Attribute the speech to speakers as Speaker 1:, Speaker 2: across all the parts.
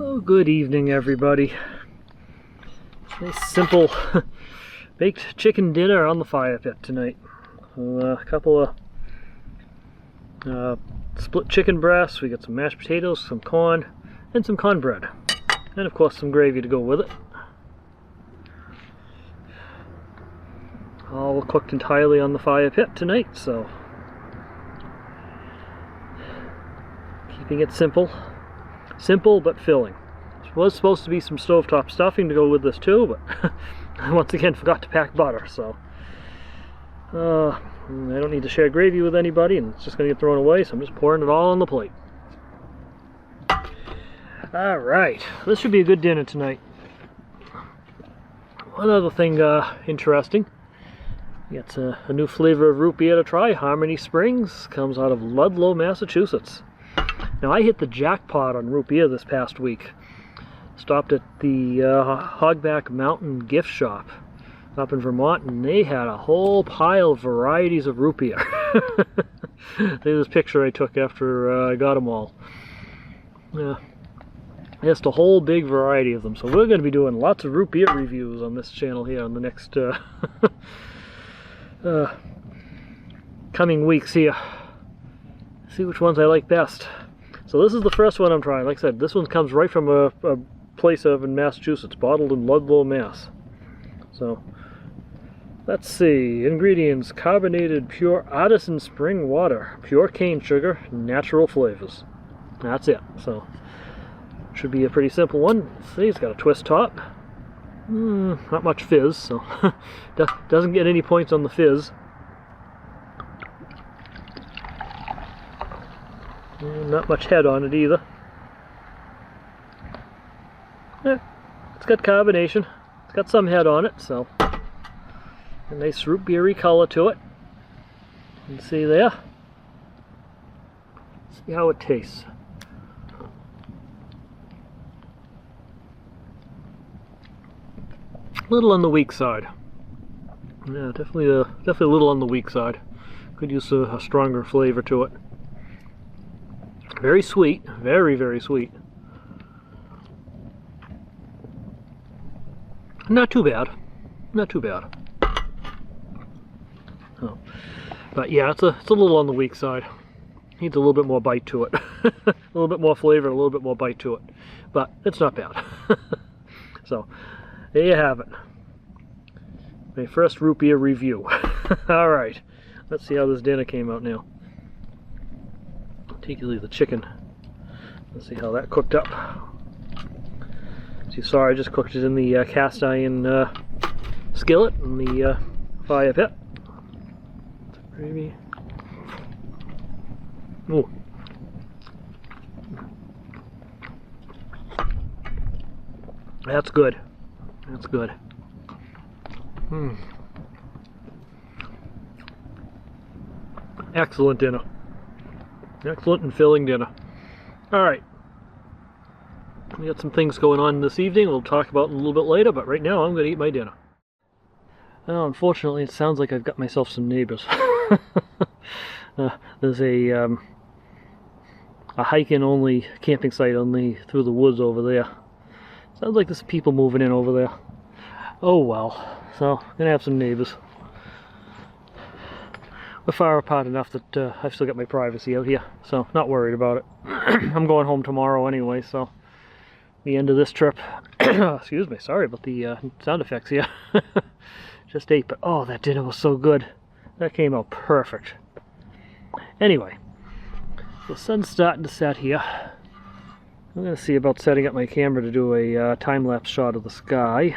Speaker 1: Oh, good evening, everybody. Nice simple baked chicken dinner on the fire pit tonight. A couple of split chicken breasts. We got some mashed potatoes, some corn, and some cornbread, and of course some gravy to go with it. All cooked entirely on the fire pit tonight, so keeping it simple. Simple but filling. There was supposed to be some stovetop stuffing to go with this too, but I once again forgot to pack butter, so I don't need to share gravy with anybody, and it's just going to get thrown away, so I'm just pouring it all on the plate. Alright, this should be a good dinner tonight. One other thing interesting, it's a new flavor of root beer to try. Harmony Springs comes out of Ludlow, Massachusetts. Now, I hit the jackpot on root beer this past week. Stopped at the Hogback Mountain gift shop up in Vermont, and they had a whole pile of varieties of root beer. There's this picture I took after I got them all. Yeah, just a whole big variety of them. So we're going to be doing lots of root beer reviews on this channel here in the next coming weeks here. See which ones I like best. So this is the first one I'm trying. Like I said, this one comes right from a place over in Massachusetts, bottled in Ludlow, Mass. So let's see. Ingredients: carbonated pure artisan spring water, pure cane sugar, natural flavors. That's it. So should be a pretty simple one. See, it's got a twist top. Not much fizz, so doesn't get any points on the fizz. Not much head on it either. It's got carbonation. It's got some head on it, so a nice root beery color to it. You can see there. See how it tastes. A little on the weak side. Yeah, definitely a little on the weak side. Could use a stronger flavor to it. Very sweet, very, very sweet. Not too bad, not too bad. Oh. But yeah, it's a little on the weak side. Needs a little bit more bite to it. A little bit more flavor, a little bit more bite to it. But it's not bad. So, there you have it. My first root beer review. Alright, let's see how this dinner came out now. Particularly the chicken. Let's see how that cooked up. As you saw, I just cooked it in the cast iron skillet in the fire pit. Gravy. Ooh. That's good. That's good. Excellent dinner. Excellent and filling dinner. Alright. We got some things going on this evening we'll talk about in a little bit later, but right now I'm going to eat my dinner. Well, unfortunately, it sounds like I've got myself some neighbors. There's a hiking only camping site through the woods over there. Sounds like there's people moving in over there. Oh well. So, I'm going to have some neighbors. We're far apart enough that I've still got my privacy out here, so not worried about it. I'm going home tomorrow anyway, so the end of this trip. Excuse me, sorry about the sound effects here. Just ate, but oh, that dinner was so good. That came out perfect. Anyway, the sun's starting to set here. I'm going to see about setting up my camera to do a time-lapse shot of the sky.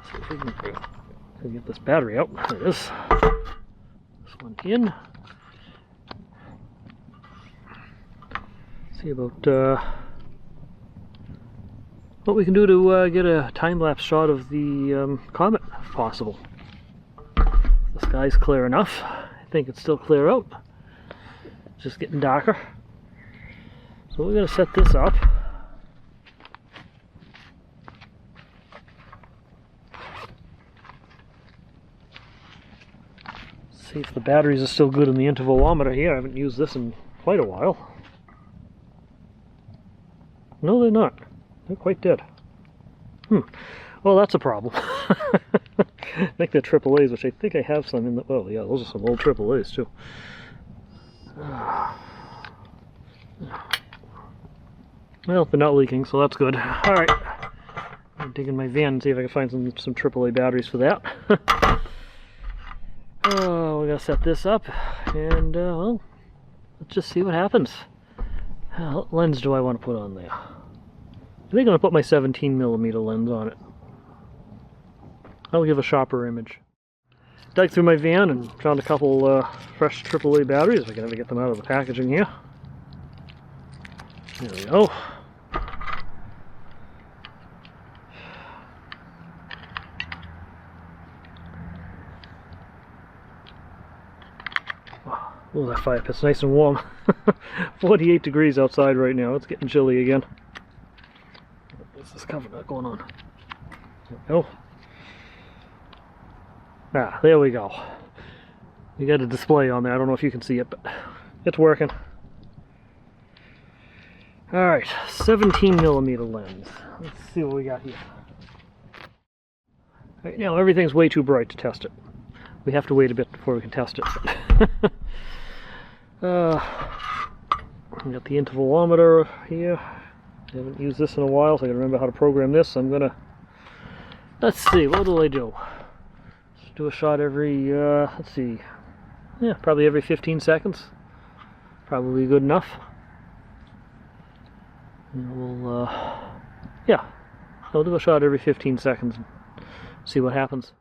Speaker 1: See if we can get this battery out. There it is. This one in. See about what we can do to get a time-lapse shot of the comet, if possible. The sky's clear enough. I think it's still clear out. It's just getting darker. So we're going to set this up. See if the batteries are still good in the intervalometer here. I haven't used this in quite a while. No, they're not. They're quite dead. Well, that's a problem. I think they're AAAs, which I think I have some in the... Oh, yeah, those are some old AAAs, too. Well, they're not leaking, so that's good. Alright. I'm digging my van and see if I can find some AAA batteries for that. Oh, we're going to set this up, and, well, let's just see what happens. What lens do I want to put on there? I think I'm going to put my 17mm lens on it. I'll give a sharper image. Dug through my van and found a couple fresh AAA batteries, if I can ever get them out of the packaging here. There we go. Oh, that fire pit's nice and warm. 48 degrees outside right now. It's getting chilly again. What's this cover not going on? There we go. Ah, there we go. You got a display on there. I don't know if you can see it, but it's working. Alright, 17mm lens. Let's see what we got here. Right now, everything's way too bright to test it. We have to wait a bit before we can test it. We got the intervalometer here. I haven't used this in a while, so I gotta remember how to program this. I'm gonna... Let's see, what do I do? Let's do a shot every, let's see. Yeah, probably every 15 seconds. Probably good enough. And we'll, yeah, I'll do a shot every 15 seconds and see what happens.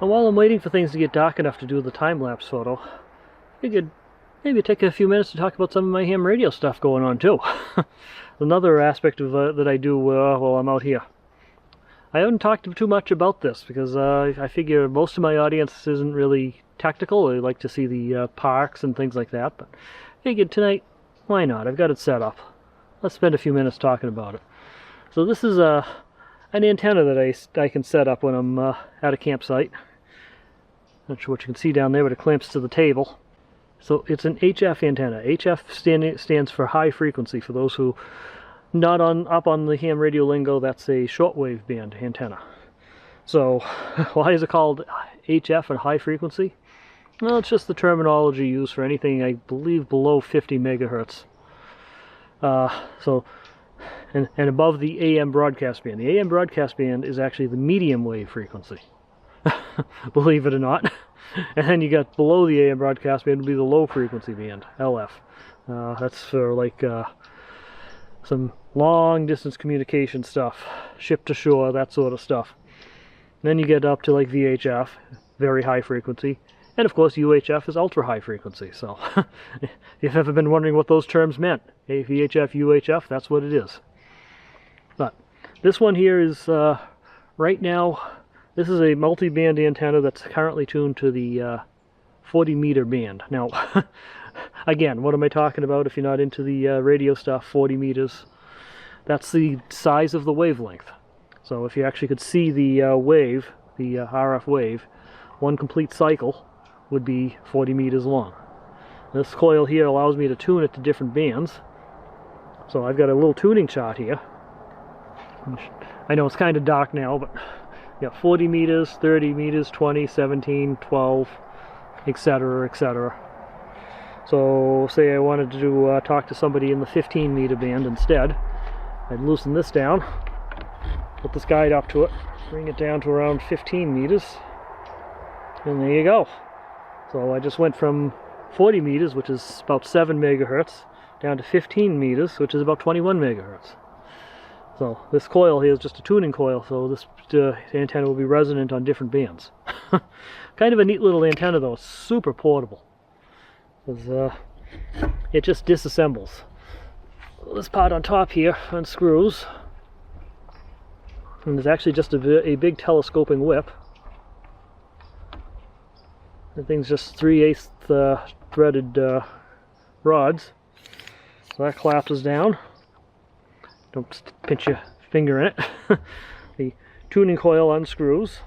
Speaker 1: And while I'm waiting for things to get dark enough to do the time-lapse photo, I could maybe take a few minutes to talk about some of my ham radio stuff going on too. Another aspect of that I do while I'm out here. I haven't talked too much about this because I figure most of my audience isn't really technical. They like to see the parks and things like that, but I figured tonight, why not? I've got it set up. Let's spend a few minutes talking about it. So this is an antenna that I can set up when I'm at a campsite. Not sure what you can see down there, but it clamps to the table. So it's an HF antenna. HF stands for high frequency. For those who not up on the ham radio lingo, that's a shortwave band antenna. So why is it called HF and high frequency? Well, it's just the terminology used for anything, I believe, below 50 megahertz. And above the AM broadcast band. The AM broadcast band is actually the medium wave frequency. Believe it or not. And then you got below the AM broadcast band would be the low frequency band, LF. That's for like some long distance communication stuff, ship to shore, that sort of stuff. And then you get up to like VHF, very high frequency. And of course UHF is ultra high frequency. So if you've ever been wondering what those terms meant, hey, VHF, UHF, that's what it is. But this one here is right now, this is a multi-band antenna that's currently tuned to the 40 meter band. Now, again, what am I talking about if you're not into the radio stuff? 40 meters. That's the size of the wavelength. So if you actually could see the wave, the RF wave, one complete cycle would be 40 meters long. This coil here allows me to tune it to different bands. So I've got a little tuning chart here. I know it's kind of dark now, but yeah, 40 meters, 30 meters, 20, 17, 12, etc., etc. So say I wanted to talk to somebody in the 15 meter band instead. I'd loosen this down, put this guide up to it, bring it down to around 15 meters, and there you go. So I just went from 40 meters, which is about 7 megahertz, down to 15 meters, which is about 21 megahertz. So this coil here is just a tuning coil, so this antenna will be resonant on different bands. Kind of a neat little antenna though, it's super portable. It just disassembles. This part on top here unscrews, and there's actually just a big telescoping whip. The thing's just 3/8 threaded rods. So that collapses down. Don't pinch your finger in it. The tuning coil unscrews.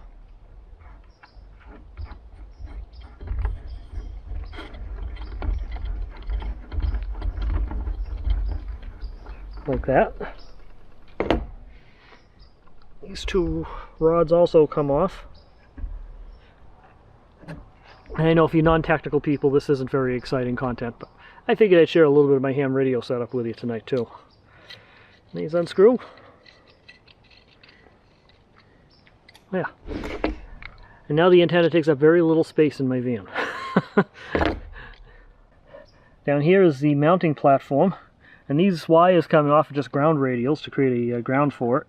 Speaker 1: like that. These two rods also come off. And I know for you non-technical people this isn't very exciting content, but I figured I'd share a little bit of my ham radio setup with you tonight too. These unscrew. Yeah. And now the antenna takes up very little space in my van. Down here is the mounting platform, and these wires coming off are just ground radials to create a ground for it.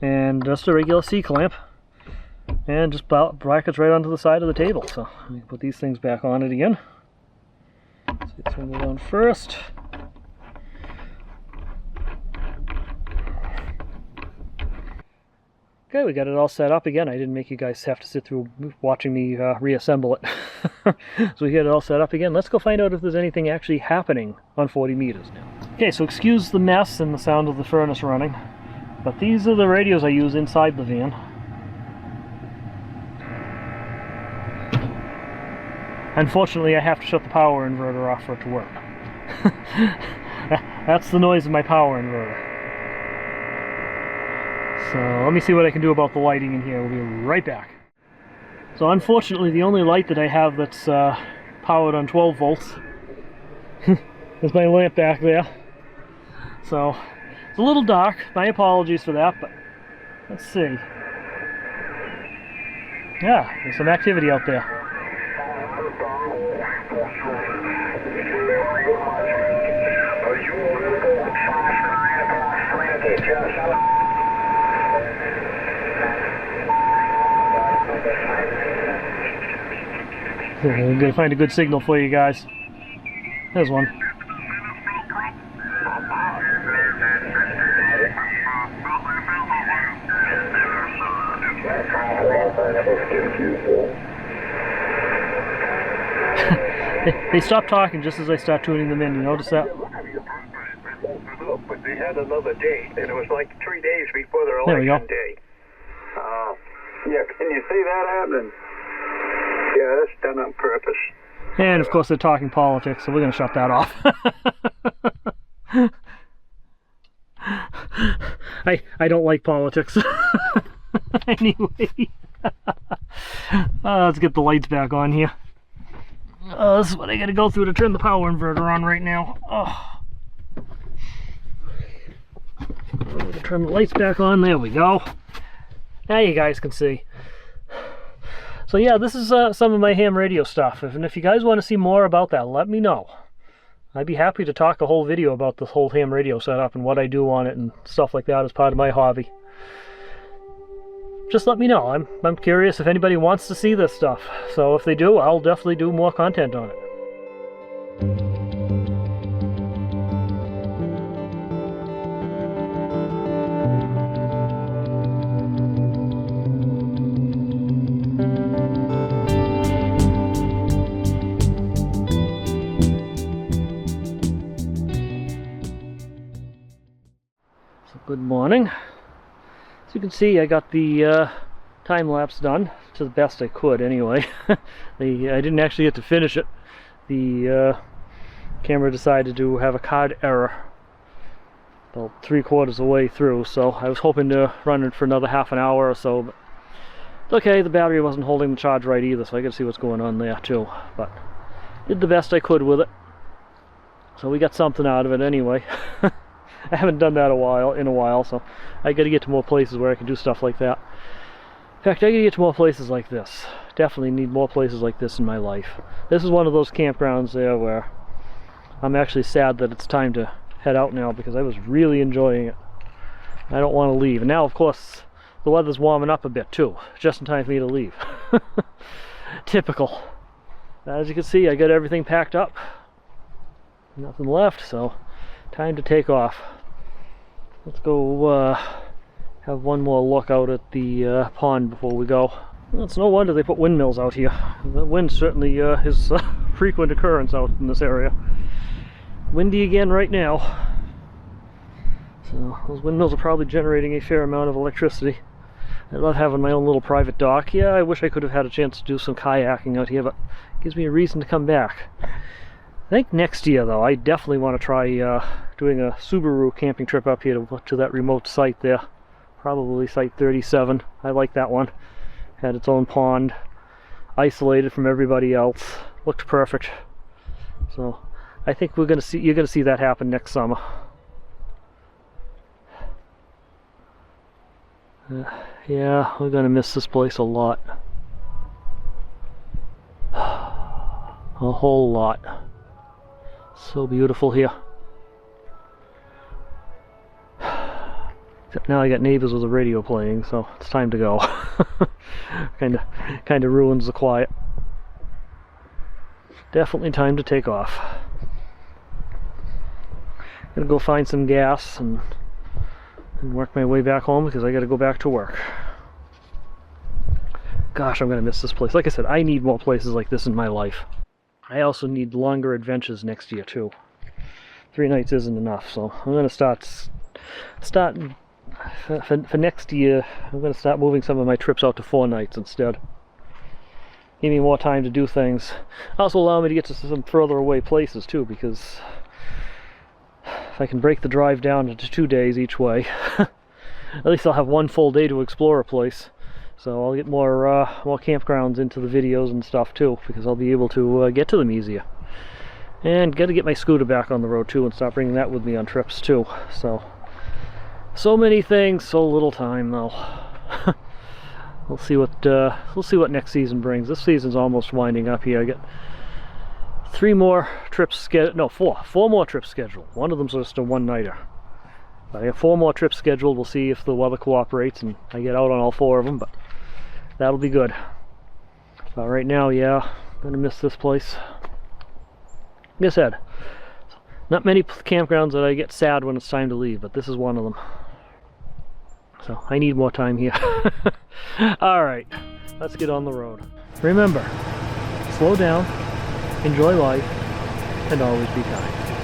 Speaker 1: And just a regular C-clamp. And just brackets right onto the side of the table. So let me put these things back on it again. Let's get some on first. Okay, we got it all set up again. I didn't make you guys have to sit through watching me reassemble it. So we got it all set up again. Let's go find out if there's anything actually happening on 40 meters now. Okay, so excuse the mess and the sound of the furnace running, but these are the radios I use inside the van. Unfortunately, I have to shut the power inverter off for it to work. That's the noise of my power inverter. So let me see what I can do about the lighting in here. We'll be right back. So unfortunately, the only light that I have that's powered on 12 volts is my lamp back there. So it's a little dark. My apologies for that, but let's see. Yeah, there's some activity out there. I'm going to find a good signal for you guys. There's one. They stop talking just as I start tuning them in. You notice that?
Speaker 2: But they had another date, and it was like 3 days before their election day. Yeah, can you see that happening? Yeah, that's done on purpose.
Speaker 1: And of course they're talking politics, so we're going to shut that off. I don't like politics. Anyway. Let's get the lights back on here. This is what I got to go through to turn the power inverter on right now. Turn the lights back on. There we go. Now you guys can see. So yeah, this is some of my ham radio stuff, and if you guys want to see more about that, let me know. I'd be happy to talk a whole video about this whole ham radio setup and what I do on it and stuff like that as part of my hobby. Just let me know. I'm curious if anybody wants to see this stuff. So if they do, I'll definitely do more content on it. Good morning. As you can see, I got the time-lapse done to the best I could anyway. I didn't actually get to finish it. The camera decided to have a card error about 3/4 of the way through, so I was hoping to run it for another half an hour or so, but okay, the battery wasn't holding the charge right either, so I gotta see what's going on there too. But did the best I could with it, so we got something out of it anyway. I haven't done that in a while, so I got to get to more places where I can do stuff like that. In fact, I got to get to more places like this. Definitely need more places like this in my life. This is one of those campgrounds there where I'm actually sad that it's time to head out now, because I was really enjoying it. I don't want to leave. And now, of course, the weather's warming up a bit too, just in time for me to leave. Typical. As you can see, I got everything packed up. Nothing left, so time to take off. Let's go have one more look out at the pond before we go. Well, it's no wonder they put windmills out here. The wind certainly is a frequent occurrence out in this area. Windy again right now. So those windmills are probably generating a fair amount of electricity. I love having my own little private dock. Yeah, I wish I could have had a chance to do some kayaking out here, but it gives me a reason to come back. think next year, though, I definitely want to try doing a Subaru camping trip up here to that remote site there. Probably site 37. I like that one. Had its own pond, isolated from everybody else. Looked perfect. So I think you're gonna see that happen next summer. Yeah, we're gonna miss this place a lot. A whole lot. So beautiful here. Except now I got neighbors with a radio playing, so it's time to go. Kinda ruins the quiet. Definitely time to take off. Gonna go find some gas and work my way back home because I gotta go back to work. Gosh, I'm gonna miss this place. Like I said, I need more places like this in my life. I also need longer adventures next year too. 3 nights isn't enough, so I'm gonna start for next year. I'm gonna start moving some of my trips out to 4 nights instead. Give me more time to do things. Also allow me to get to some further away places too, because if I can break the drive down into 2 days each way, at least I'll have 1 full day to explore a place. So I'll get more campgrounds into the videos and stuff too, because I'll be able to get to them easier. And got to get my scooter back on the road too, and start bringing that with me on trips too. So many things, so little time though. We'll see what next season brings. This season's almost winding up here. I got 3 more trips scheduled. No, 4 more trips scheduled. One of them's just a one-nighter. I got 4 more trips scheduled. We'll see if the weather cooperates and I get out on all 4 of them, but that'll be good. But right now, yeah, I'm gonna miss this place. Like I said, not many campgrounds that I get sad when it's time to leave, but this is one of them. So I need more time here. Alright, let's get on the road. Remember, slow down, enjoy life, and always be kind.